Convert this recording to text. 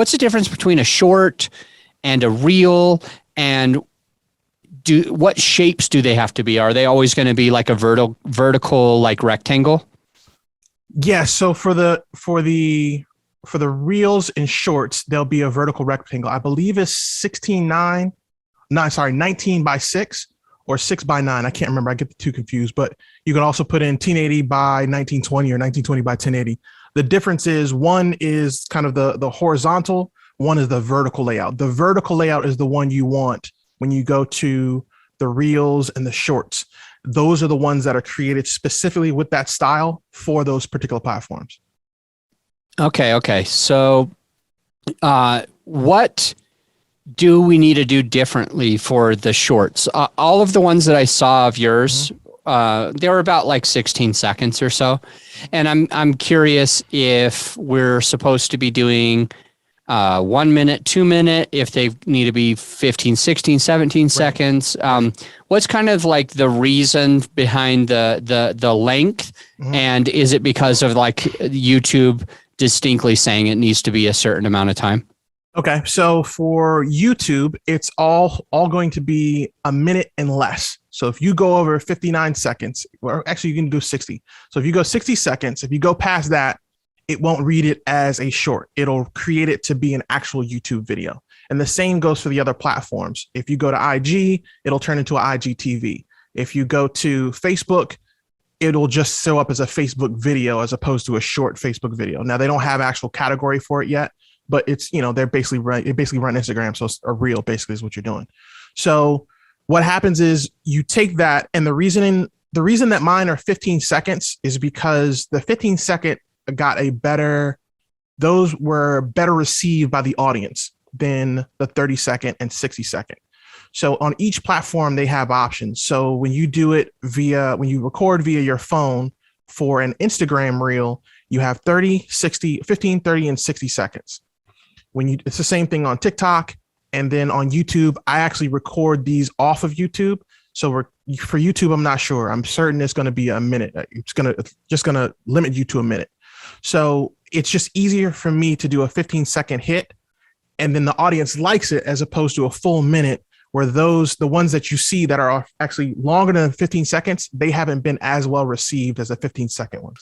what's the difference between a short and a reel, and what shapes do they have to be? Are they always going to be like a vertical like rectangle? Yeah. So for the reels and shorts, there'll be a vertical rectangle. I believe it's 19 by 6 or 6 by 9. I can't remember. I get the two confused, but you can also put in 1080 by 1920 or 1920 by 1080. The difference is one is kind of the horizontal, one is the vertical layout. The vertical layout is the one you want when you go to the reels and the shorts. Those are the ones that are created specifically with that style for those particular platforms. Okay. So what do we need to do differently for the shorts? All of the ones that I saw of yours, they were about like 16 seconds or so. And I'm curious if we're supposed to be doing 1 minute, 2 minute, if they need to be 15, 16, 17 seconds. What's kind of like the reason behind the length? And is it because of like YouTube distinctly saying it needs to be a certain amount of time? Okay, so for YouTube, it's all going to be a minute and less. So if you go over 59 seconds, or actually you can do 60. So if you go 60 seconds, if you go past that, it won't read it as a short. It'll create it to be an actual YouTube video. And the same goes for the other platforms. If you go to IG, it'll turn into an IGTV. If you go to Facebook, it'll just show up as a Facebook video as opposed to a short Facebook video. Now they don't have actual category for it yet, but it's, they basically run Instagram. So it's a reel basically is what you're doing. So what happens is you take that, and the reason that mine are 15 seconds is because the 15-second those were better received by the audience than the 30-second and 60-second. So on each platform, they have options. So when you do it when you record via your phone for an Instagram reel, you have 30, 60, 15, 30, and 60 seconds. It's the same thing on TikTok. And then on YouTube, I actually record these off of YouTube. So for YouTube, I'm not sure. I'm certain it's going to be a minute. It's just going to limit you to a minute. So it's just easier for me to do a 15-second hit, and then the audience likes it as opposed to a full minute, where the ones that you see that are actually longer than 15 seconds, they haven't been as well received as the 15-second ones.